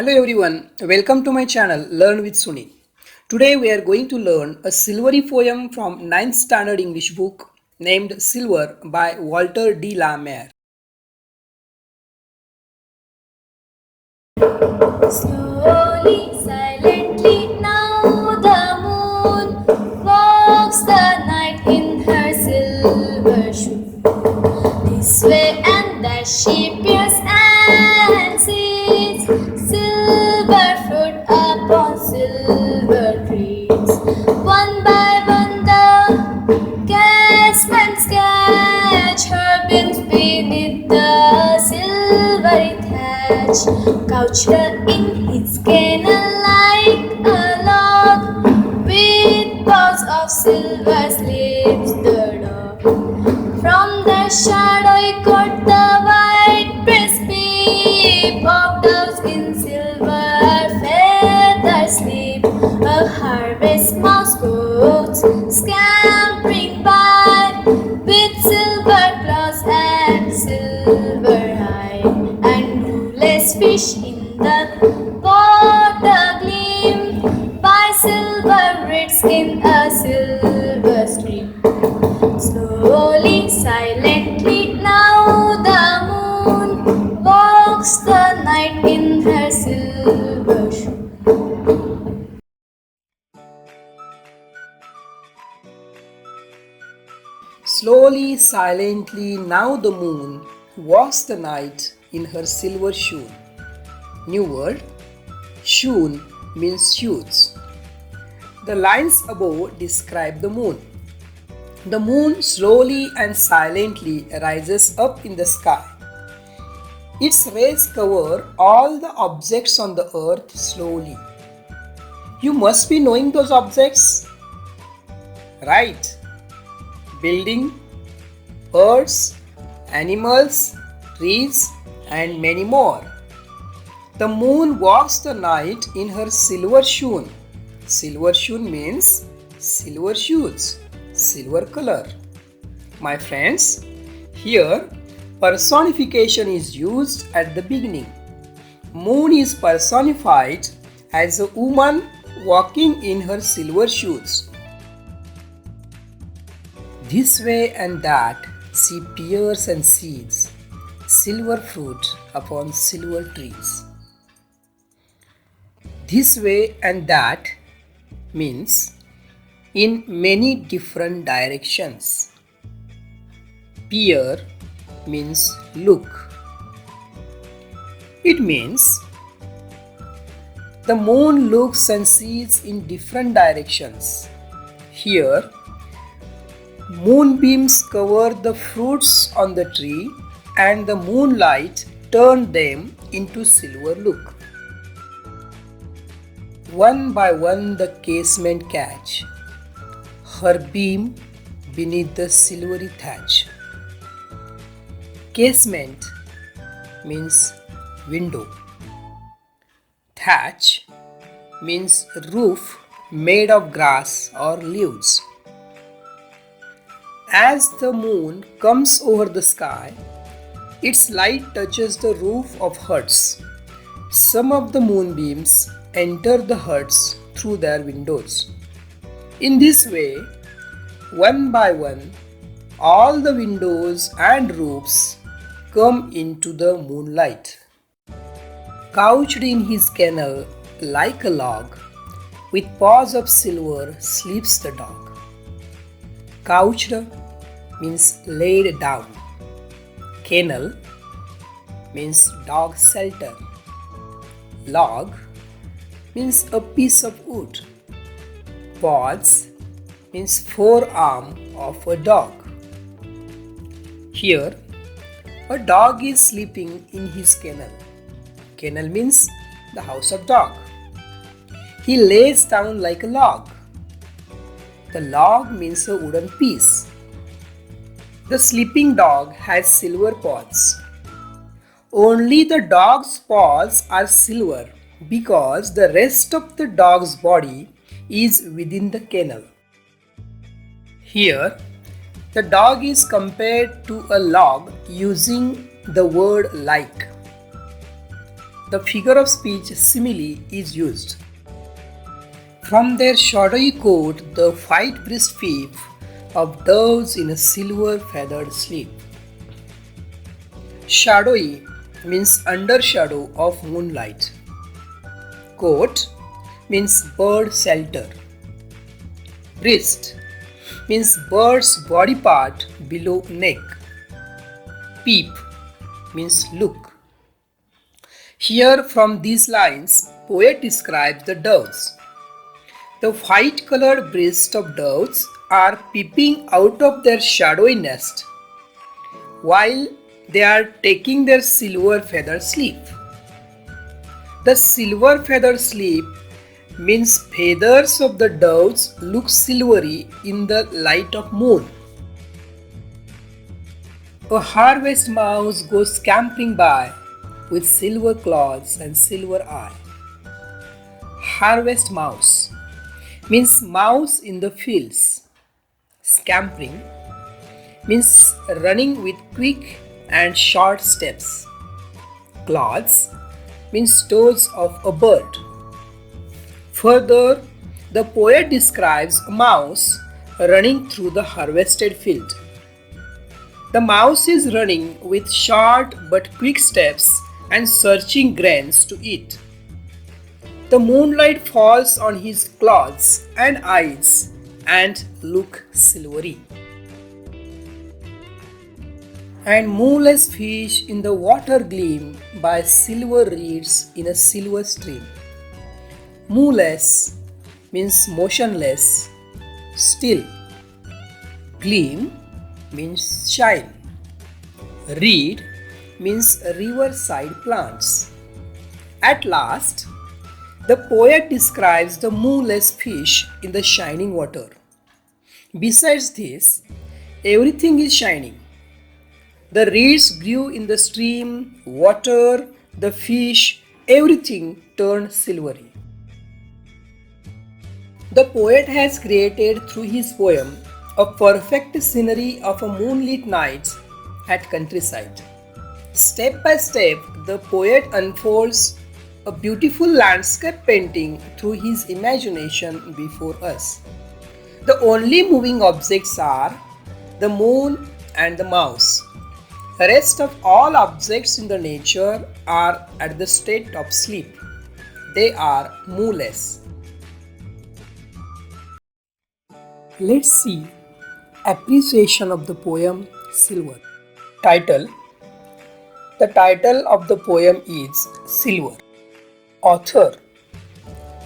Hello everyone, welcome to my channel Learn with Sunil. Today we are going to learn a silvery poem from ninth standard English book named Silver by Walter de la Mare. Slowly, silently, now the moon walks the night in her silver shoe. This way and that she peers and sees silver fruit upon silver trees. One by one the casments catch her beams beneath the silvery thatch. Couched in his kennel like a log, with paws of silver sleeps the dog. From the shadow he caught the white breast peep of doves in silver feathers sleep. A harvest mouse goes scampering by with silver claws and silver hide, and ruleless fish in the water gleam by silver reeds in a silver stream. Slowly, silently, now the moon walks the night in her silver shoe. Slowly, silently, now the moon walks the night in her silver shoon. New word, shoon means shoes. The lines above describe the moon. The moon slowly and silently rises up in the sky. Its rays cover all the objects on the earth slowly. You must be knowing those objects, right? Building, birds, animals, trees, and many more. The moon walks the night in her silver shoon. Silver shoon means silver shoes, silver color. My friends, here personification is used at the beginning. Moon is personified as a woman walking in her silver shoes. This way and that she peers and sees silver fruit upon silver trees. This way and that means in many different directions. Peer means look. It means the moon looks and sees in different directions. Here, moonbeams cover the fruits on the tree and the moonlight turn them into silver look. One by one the casement catch her beam beneath the silvery thatch. Casement means window. Thatch means roof made of grass or leaves. As the moon comes over the sky, its light touches the roof of huts. Some of the moonbeams enter the huts through their windows. In this way, one by one, all the windows and roofs come into the moonlight. Couched in his kennel like a log, with paws of silver sleeps the dog. Couched means laid down. Kennel means dog shelter. Log means a piece of wood. Paws means forearm of a dog. Here, a dog is sleeping in his kennel. Kennel means the house of dog. He lays down like a log. The log means a wooden piece. The sleeping dog has silver paws. Only the dog's paws are silver because the rest of the dog's body is within the kennel. Here, the dog is compared to a log using the word like. the figure of speech simile is used. From their shadowy coat, the white-breast peep of doves in a silver feathered sleep. Shadowy means under shadow of moonlight. Coat means bird shelter. Breast means bird's body part below neck. Peep means look. Here from these lines, poet describes the doves. The white-colored breasts of doves are peeping out of their shadowy nest while they are taking their silver feather sleep. The silver feather sleep means feathers of the doves look silvery in the light of moon. A harvest mouse goes scampering by with silver claws and silver eye. Harvest mouse means mouse in the fields. Scampering means running with quick and short steps. Claws means toes of a bird. Further, the poet describes a mouse running through the harvested field. The mouse is running with short but quick steps and searching grains to eat. The moonlight falls on his claws and eyes and look silvery. And moonless fish in the water gleam by silver reeds in a silver stream. Moonless means motionless, still. Gleam means shine. Reed means riverside plants. At last, the poet describes the moonless fish in the shining water. Besides this, everything is shining. The reeds grew in the stream, water, the fish, everything turned silvery. The poet has created through his poem a perfect scenery of a moonlit night at countryside. Step by step, the poet unfolds a beautiful landscape painting through his imagination before us. The only moving objects are the moon and the mouse. The rest of all objects in the nature are at the state of sleep. They are moonless. Let's see appreciation of the poem Silver. Title. The title of the poem is Silver. Author.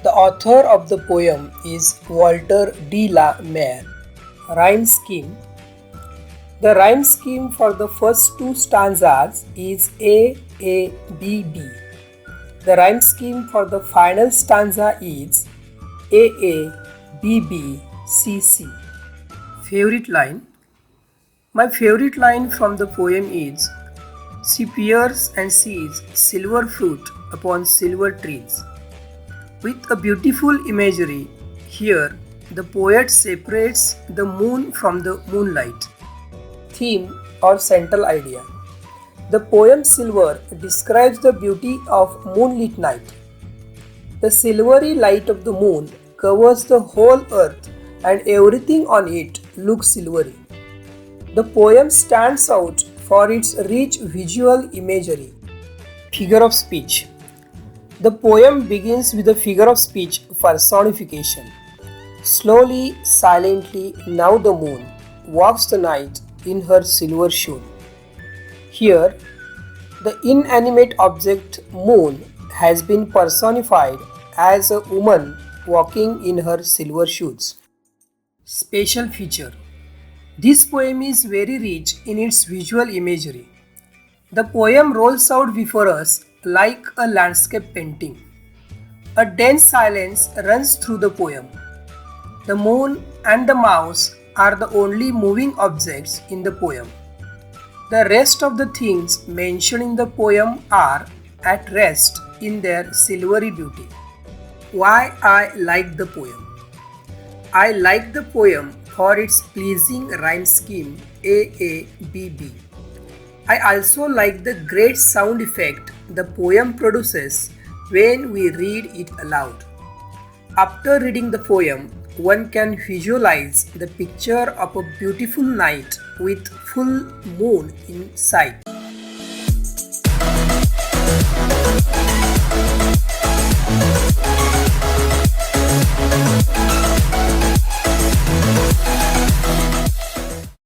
The author of the poem is Walter de la Mare. Rhyme scheme. The rhyme scheme for the first two stanzas is A, B, B. The rhyme scheme for the final stanza is A, B, B, C, C. Favorite line. My favorite line from the poem is, she peers and sees silver fruit upon silver trees. With a beautiful imagery, here the poet separates the moon from the moonlight. Theme or central idea. The poem Silver describes the beauty of moonlit night. The silvery light of the moon covers the whole earth and everything on it looks silvery. The poem stands out for its rich visual imagery. Figure of speech. The poem begins with a figure of speech personification. Slowly, silently, now the moon walks the night in her silver shoon. Here, the inanimate object moon has been personified as a woman walking in her silver shoes. Special feature. This poem is very rich in its visual imagery. The poem rolls out before us like a landscape painting. A dense silence runs through the poem. The moon and the mouse are the only moving objects in the poem. The rest of the things mentioned in the poem are at rest in their silvery beauty. Why I like the poem? I like the poem for its pleasing rhyme scheme A, B, B. I also like the great sound effect the poem produces when we read it aloud. After reading the poem, one can visualize the picture of a beautiful night with full moon in sight.